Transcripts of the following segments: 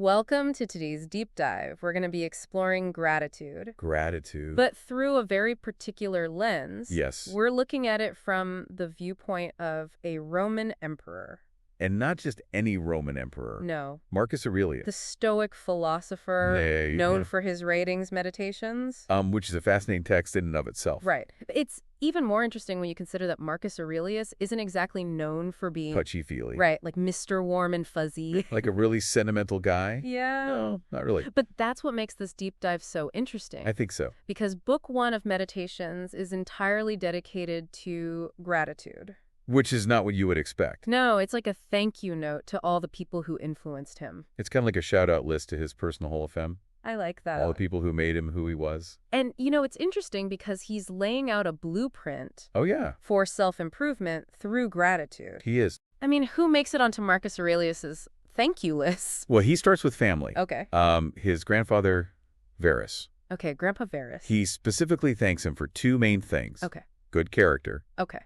Welcome to today's deep dive. We're going to be exploring gratitude, Gratitude. but through a very particular lens. Yes. We're looking at it from the viewpoint of a Roman emperor. And not just any Roman emperor. No. Marcus Aurelius. The Stoic philosopher There you known go. for his ratings meditations. Which is a fascinating text in and of itself. Right. It's even more interesting when you consider that Marcus Aurelius isn't exactly known for being... Touchy-feely. Right, like Mr. Warm and Fuzzy. Like a really sentimental guy? Yeah. No, not really. But that's what makes this deep dive so interesting. I think so. Because book 1 of Meditations is entirely dedicated to gratitude. Which is not what you would expect. No, it's like a thank you note to all the people who influenced him. It's kind of like a shout-out list to his personal Hall of Fame. I like that. All the people who made him who he was. And, it's interesting because he's laying out a blueprint Oh, yeah. for self-improvement through gratitude. He is. I mean, who makes it onto Marcus Aurelius's thank you list? Well, he starts with family. Okay. His grandfather, Varus. Okay, Grandpa Varus. He specifically thanks him for 2 main things. Okay. Good character. Okay.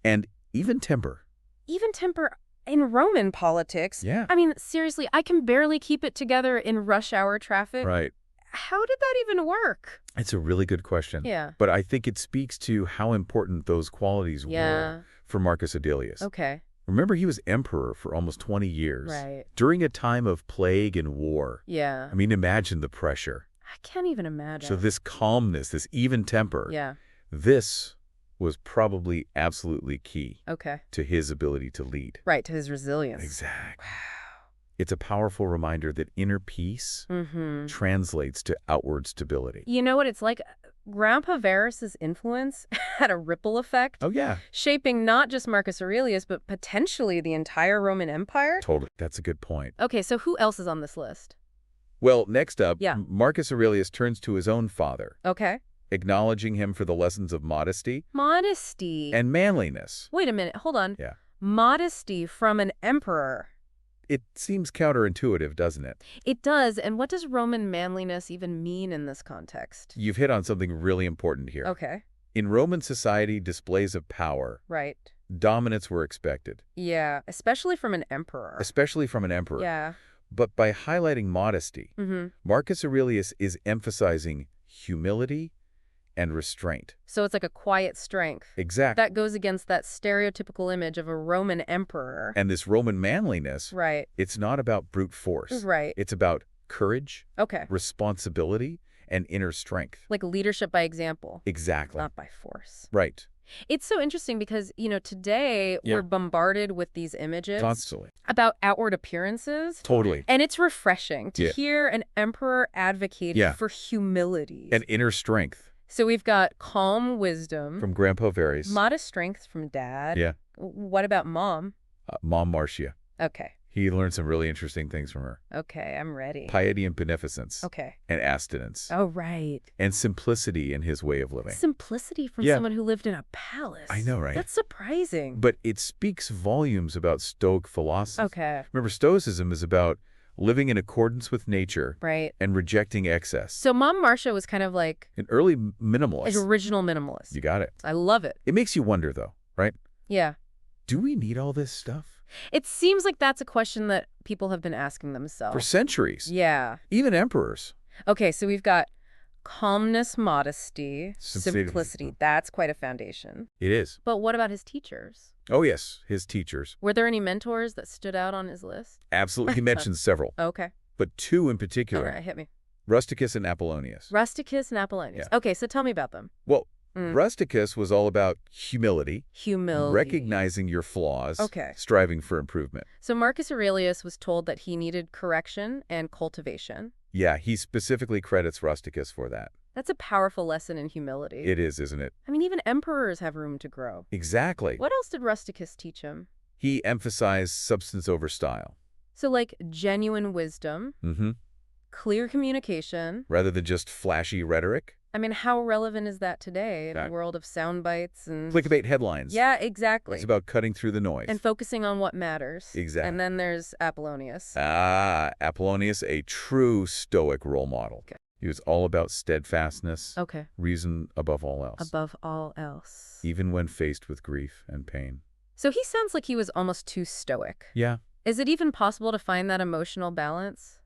And even temper. Even temper in Roman politics. Yeah. I mean, seriously, I can barely keep it together in rush hour traffic. Right. How did that even work? It's a really good question. Yeah. But I think it speaks to how important those qualities Yeah. were for Marcus Aurelius. Okay. Remember, he was emperor for almost 20 years. Right. During a time of plague and war. Yeah. I mean, imagine the pressure. I can't even imagine. So this calmness, this even temper, Yeah. this was probably absolutely key Okay. to his ability to lead. Right, to his resilience. Exactly. Wow. It's a powerful reminder that inner peace translates to outward stability. You know what it's like? Grandpa Varus's influence had a ripple effect. Oh, yeah. Shaping not just Marcus Aurelius, but potentially the entire Roman Empire. Totally. That's a good point. Okay, so who else is on this list? Well, next up, Yeah. Marcus Aurelius turns to his own father, Okay. acknowledging him for the lessons of modesty Modesty. and manliness. Wait a minute, hold on. Yeah. Modesty from an emperor. It seems counterintuitive, doesn't it? It does, and what does Roman manliness even mean in this context? You've hit on something really important here. Okay, In Roman society, displays of power, right. dominance were expected, Yeah, especially from an emperor. especially from an emperor. Yeah. But by highlighting modesty, Marcus Aurelius is emphasizing humility and restraint. So it's like a quiet strength. Exactly. That goes against that stereotypical image of a Roman emperor. And this Roman manliness, Right. it's not about brute force. Right. It's about courage, Okay. responsibility, and inner strength. Like leadership by example, Exactly. not by force. Right. It's so interesting because, today Yeah. we're bombarded with these images Constantly. about outward appearances. Totally. And it's refreshing to Yeah. hear an emperor advocate Yeah. for humility. And inner strength So we've got calm wisdom, from Grandpa Varus. modest strength from dad. Yeah. What about mom? Mom Marcia. Okay. He learned some really interesting things from her. Okay, I'm ready. Piety and beneficence. Okay. And abstinence. Oh, right. And simplicity in his way of living. Simplicity from Yeah. someone who lived in a palace. I know, right? That's surprising. But it speaks volumes about Stoic philosophy. Okay. Remember, Stoicism is about living in accordance with nature Right. and rejecting excess. So Mom Marcia was kind of like An early an minimalist. original minimalist. You got it. I love it. It makes you wonder, though, right? Yeah. Do we need all this stuff? It seems like that's a question that people have been asking themselves. For centuries. Yeah. Even emperors. Okay, so we've got calmness, modesty, Simplicity. simplicity. That's quite a foundation. It is. But what about his teachers? Oh, yes. His teachers. Were there any mentors that stood out on his list? Absolutely. He mentions several, Okay. but 2 in All particular. right, hit me. Rusticus and Apollonius. Rusticus and Apollonius. Yeah. Okay, so tell me about them. Well, Mm. Rusticus was all about humility, Humility. recognizing your flaws, Okay. striving for improvement. So Marcus Aurelius was told that he needed correction and cultivation. Yeah, he specifically credits Rusticus for that. That's a powerful lesson in humility. It is, isn't it? I mean, even emperors have room to grow. Exactly. What else did Rusticus teach him? He emphasized substance over style. So, like, genuine wisdom, clear communication. Rather than just flashy rhetoric. I mean, how relevant is that today in a That- world of sound bites and... Clickbait headlines. Yeah, exactly. It's about cutting through the noise. And focusing on what matters. Exactly. And then there's Apollonius. Apollonius, a true Stoic role model. Okay. He was all about steadfastness, Okay. reason above all else, Above all else. even when faced with grief and pain. So he sounds like he was almost too stoic. Yeah. Is it even possible to find that emotional balance?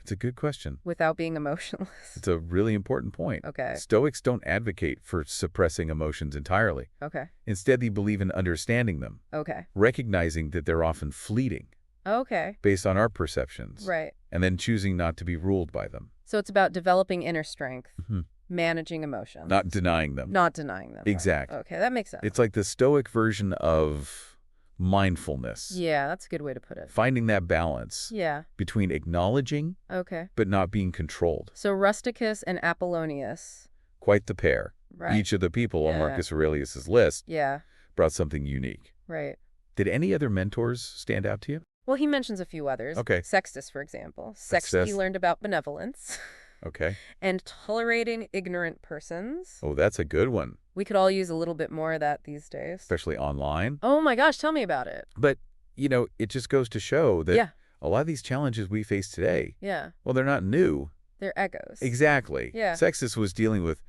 It's a good question. without being emotionless? It's a really important point. Okay. Stoics don't advocate for suppressing emotions entirely. Okay. Instead, they believe in understanding them, Okay. recognizing that they're often fleeting Okay. based on our perceptions, Right. and then choosing not to be ruled by them. So it's about developing inner strength, Mhm. managing emotions. Not denying them. Not denying them. Right. Exactly. Okay, that makes sense. It's like the Stoic version of mindfulness. Yeah, that's a good way to put it. Finding that balance Yeah. between acknowledging Okay. but not being controlled. So Rusticus and Apollonius. Quite the pair. Right. Each of the people on Yeah. Marcus Aurelius's list Yeah. brought something unique. Right. Did any other mentors stand out to you? Well, he mentions a few others. Okay. Sextus, for example. Sextus, Sextus. he learned about benevolence Okay. and tolerating ignorant persons. Oh, that's a good one, We could all use a little bit more of that these days. especially online. Oh my gosh, tell me about it. But, it just goes to show that Yeah. a lot of these challenges we face today, Yeah. well, they're not new. They're egos. Exactly. Yeah. Sextus was dealing with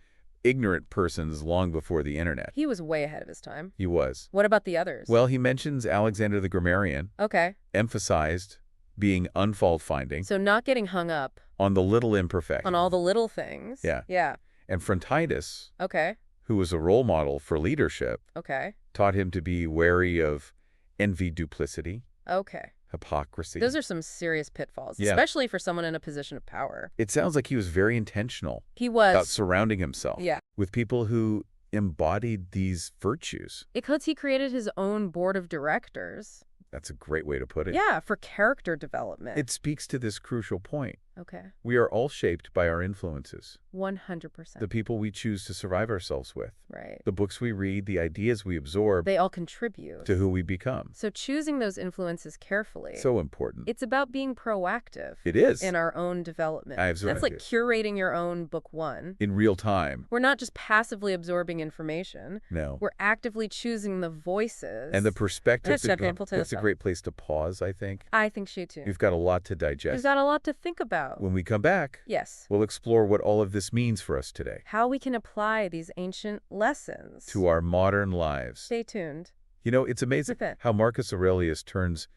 ignorant persons long before the internet. He was way ahead of his time. He was. What about the others? Well, he mentions Alexander the Grammarian, Okay. emphasized being unfault-finding So not getting hung up on the little imperfections. on all the little things. Yeah. Yeah. And Frontitus, Okay. who was a role model for leadership, Okay. taught him to be wary of envy, duplicity, Okay. hypocrisy. Those are some serious pitfalls, Yeah. especially for someone in a position of power. It sounds like he was very intentional He about was. surrounding himself Yeah. with people who embodied these virtues. Because he created his own board of directors. That's a great way to put it. Yeah, for character development. It speaks to this crucial point. Okay. We are all shaped by our influences, 100%. the people we choose to survive ourselves with, Right. the books we read, the ideas we absorb, They all contribute. to who we become. So choosing those influences carefully. So important. It's about being proactive. It is. In our own development. Absolutely. That's like curating your own book one. In real time. We're not just passively absorbing information. No. We're actively choosing the voices. And the perspective. That's That's a great place to pause, I think. I think so too. We've got a lot to digest. We've got a lot to think about. When we come back, Yes. we'll explore what all of this means for us today. How we can apply these ancient lessons. To our modern lives. Stay tuned. It's amazing Zip it. how Marcus Aurelius turns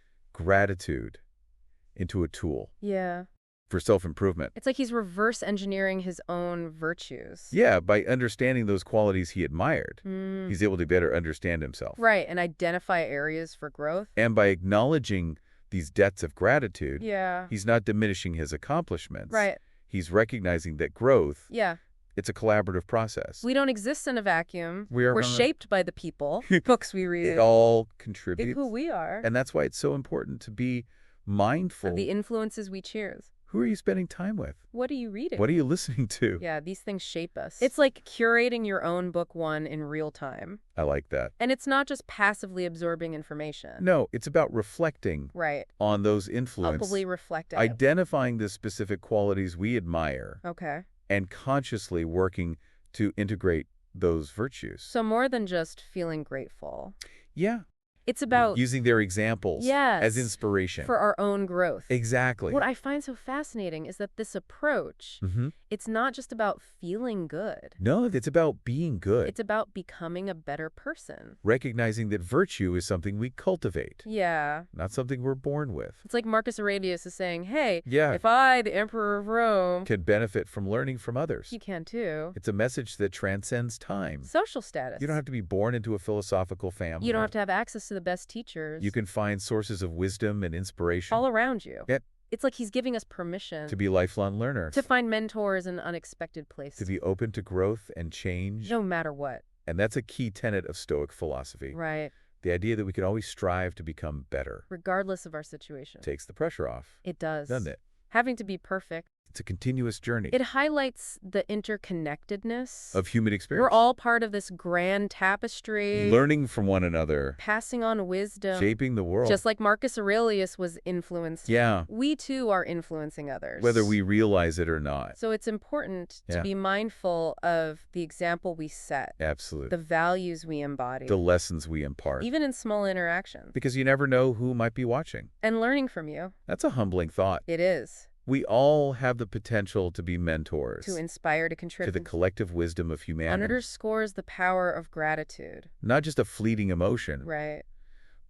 gratitude into a tool Yeah. for self-improvement. It's like he's reverse engineering his own virtues. Yeah, by understanding those qualities he admired, Mm. he's able to better understand himself. Right, and identify areas for growth. And by acknowledging these debts of gratitude, Yeah. he's not diminishing his accomplishments. Right. He's recognizing that growth, Yeah. it's a collaborative process. We don't exist in a vacuum. We are We're not. shaped by the people, books we read, It all and contributes. who we are, And that's why it's so important to be mindful. of the influences we choose. Who are you spending time with? What are you reading? What are you listening to? Yeah, these things shape us. It's like curating your own book one in real time. I like that. And it's not just passively absorbing information. No, it's about reflecting Right. on those influences, Upwardly reflecting. identifying the specific qualities we admire, Okay. and consciously working to integrate those virtues. So more than just feeling grateful. Yeah. It's about Using their examples Yes. as inspiration. for our own growth. Exactly. What I find so fascinating is that this approach, it's not just about feeling good. No, it's about being good. It's about becoming a better person. Recognizing that virtue is something we cultivate, Yeah. not something we're born with. It's like Marcus Aurelius is saying, hey, Yeah. if I, the Emperor of Rome, Can benefit from learning from others. you can too. It's a message that transcends time. Social status. You don't have to be born into a philosophical family. You don't have to have access to the best teachers. You can find sources of wisdom and inspiration. all around you. Yep. It's like he's giving us permission To be lifelong learners. to find mentors in unexpected places. To be open to growth and change. no matter what. And that's a key tenet of Stoic philosophy. Right. The idea that we can always strive to become better. Regardless of our situation. Takes the pressure off, It does. doesn't it? Having to be perfect. It's a continuous journey It highlights the interconnectedness. of human experience. We're all part of this grand tapestry. learning from one another, Passing on wisdom. shaping the world. Just like Marcus Aurelius was influenced. Yeah, We too are influencing others. whether we realize it or not. So it's important to Yeah. be mindful of the example we set, Absolutely. the values we embody, The lessons we impart. even in small interactions, Because you never know who might be watching. and learning from you. That's a humbling thought. It is. We all have the potential to be mentors To inspire, to to contribute. the collective wisdom of humanity. Underscores the power of gratitude. Not just a fleeting emotion, Right.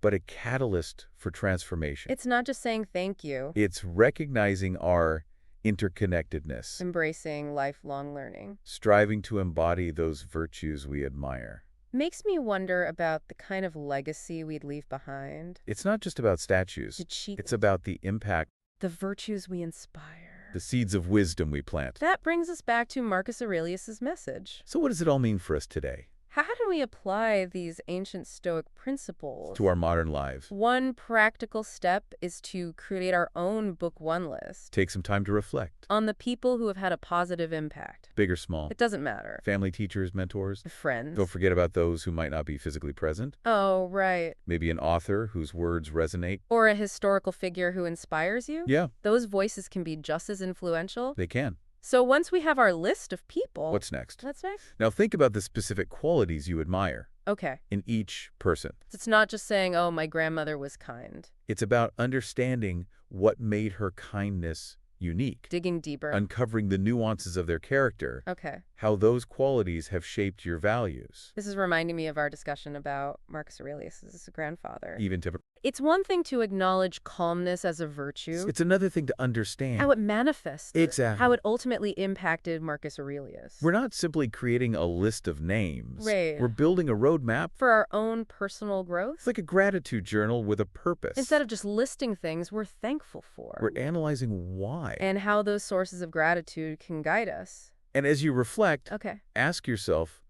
but a catalyst for transformation. It's not just saying thank you. It's recognizing our interconnectedness, Embracing lifelong learning. striving to embody those virtues we admire. Makes me wonder about the kind of legacy we'd leave behind. It's not just about statues. It's about the impact, The virtues we inspire. the seeds of wisdom we plant. That brings us back to Marcus Aurelius's message. So what does it all mean for us today, How do we apply these ancient Stoic principles? to our modern lives? One practical step is to create our own Book One list Take some time to reflect. on the people who have had a positive impact. Big or small. It doesn't matter. Family, teachers, mentors. Friends. Don't forget about those who might not be physically present. Oh, right. Maybe an author whose words resonate. Or a historical figure who inspires you. Yeah, Those voices can be just as influential. they can. So once we have our list of people... What's next? What's next? Now think about the specific qualities you admire Okay. in each person. It's not just saying, oh, my grandmother was kind. It's about understanding what made her kindness unique, Digging deeper. uncovering the nuances of their character, Okay. how those qualities have shaped your values, This is reminding me of our discussion about Marcus Aurelius' grandfather. even to... It's one thing to acknowledge calmness as a virtue. It's another thing to understand. How it manifests. Exactly. How it ultimately impacted Marcus Aurelius. We're not simply creating a list of names. Right. We're building a roadmap. For our own personal growth. It's like a gratitude journal with a purpose. Instead of just listing things we're thankful for. We're analyzing why. And how those sources of gratitude can guide us. And as you reflect, Okay. ask yourself,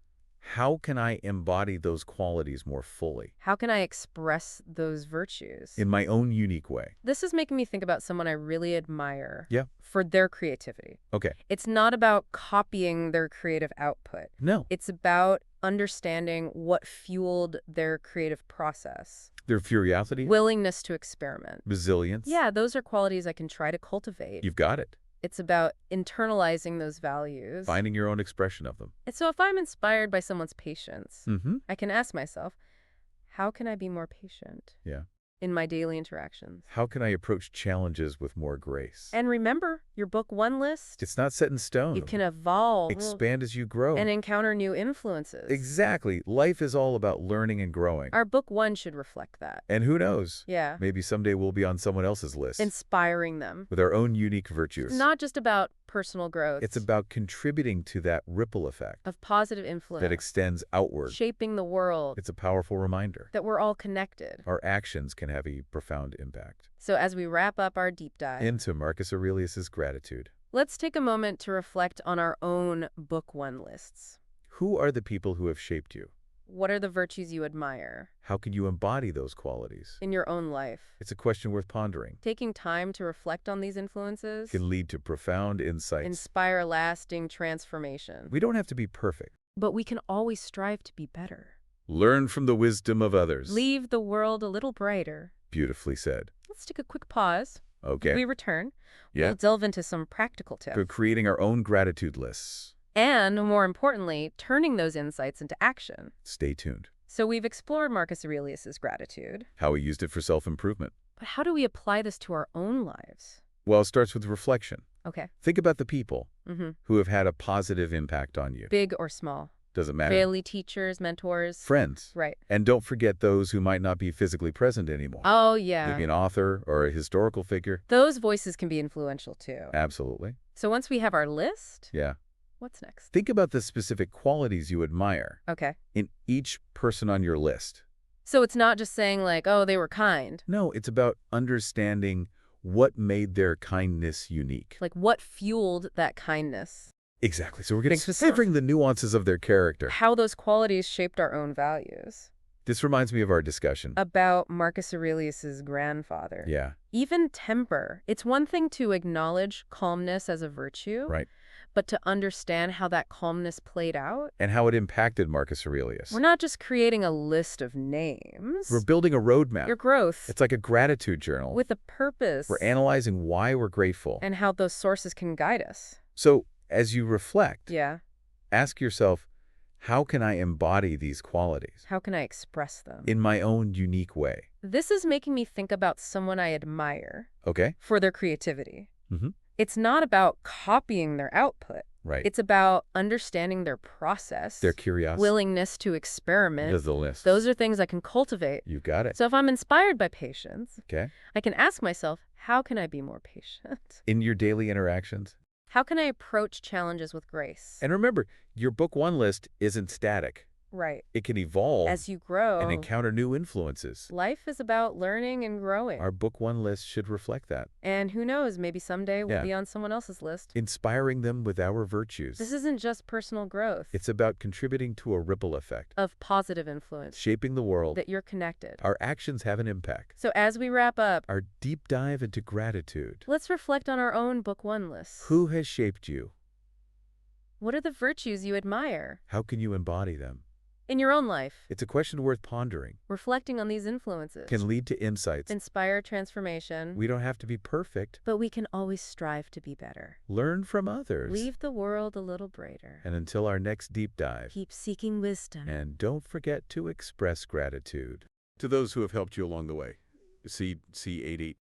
how can I embody those qualities more fully How can I express those virtues? in my own unique way? This is making me think about someone I really admire. Yeah. For their creativity. Okay. It's not about copying their creative output. No. It's about understanding what fueled their creative process. Their curiosity, Willingness to experiment. resilience. Yeah, those are qualities I can try to cultivate. You've got it. It's about internalizing those values. Finding your own expression of them. And so if I'm inspired by someone's patience, Mm-hmm. I can ask myself, how can I be more patient Yeah. in my daily interactions? How can I approach challenges with more grace? And remember, your Book One list, It's not set in stone. you can evolve Expand as you grow. and encounter new influences. Exactly. Life is all about learning and growing. Our Book One should reflect that. And who knows? Yeah. Maybe someday we'll be on someone else's list Inspiring them. with our own unique virtues. It's not just about personal growth. It's about contributing to that ripple effect of positive influence. that extends outward. Shaping the world. It's a powerful reminder. That we're all connected. Our actions can have a profound impact. So as we wrap up our deep dive, Into Marcus Aurelius's gratitude. let's take a moment to reflect on our own Book One lists. Who are the people who have shaped you? What are the virtues you admire How can you embody those qualities? in your own life? It's a question worth pondering. Taking time to reflect on these influences Can lead to profound insights. inspire lasting transformation. We don't have to be perfect. But we can always strive to be better. Learn from the wisdom of others. Leave the world a little brighter. Beautifully said. Let's take a quick pause. Okay. When we return, Yeah. we'll delve into some practical For tips. creating our own gratitude lists. And, more importantly, turning those insights into action. Stay tuned. So we've explored Marcus Aurelius's gratitude. How we used it for self-improvement. But how do we apply this to our own lives? Well, it starts with reflection. Okay. Think about the people Mm-hmm. who have had a positive impact on you. Big or small. Doesn't matter. Family, teachers, mentors. Friends. Right. And don't forget those who might not be physically present anymore. Oh, yeah. Maybe an author or a historical figure. Those voices can be influential, too. Absolutely. So once we have our list, Yeah. what's next? Think about the specific qualities you admire Okay. in each person on your list. So it's not just saying like, oh, they were kind. No, it's about understanding what made their kindness unique. Like what fueled that kindness? Exactly. So we're getting Big specific. specific the nuances of their character. How those qualities shaped our own values. This reminds me of our discussion. About Marcus Aurelius's grandfather. Yeah. Even temper. It's one thing to acknowledge calmness as a virtue. Right. But to understand how that calmness played out. And how it impacted Marcus Aurelius. We're not just creating a list of names. We're building a roadmap. Your growth. It's like a gratitude journal. With a purpose. We're analyzing why we're grateful. And how those sources can guide us. So, as you reflect, Yeah. ask yourself, how can I embody these qualities How can I express them? in my own unique way? This is making me think about someone I admire Okay? for their creativity. Mhm. It's not about copying their output. Right. It's about understanding their process, Their curiosity. willingness to experiment. The list. Those are things I can cultivate. You got it. So if I'm inspired by patience, Okay. I can ask myself, how can I be more patient? In your daily interactions. How can I approach challenges with grace? And remember, your book one list isn't static. Right. It can evolve As you grow, and encounter new influences. life is about learning and growing. Our book one list should reflect that. And who knows, maybe someday we'll Yeah. be on someone else's list. Inspiring them with our virtues. This isn't just personal growth. It's about contributing to a ripple effect. Of positive influence. Shaping the world. That you're connected. Our actions have an impact. So as we wrap up, Our deep dive into gratitude. let's reflect on our own book one list. Who has shaped you? What are the virtues you admire How can you embody them? in your own life? It's a question worth pondering. Reflecting on these influences Can lead to insights. inspire transformation, We don't have to be perfect. but we can always strive to be better. Learn from others. Leave the world a little brighter. And until our next deep dive. Keep seeking wisdom. And don't forget to express gratitude. To those who have helped you along the way. See C88.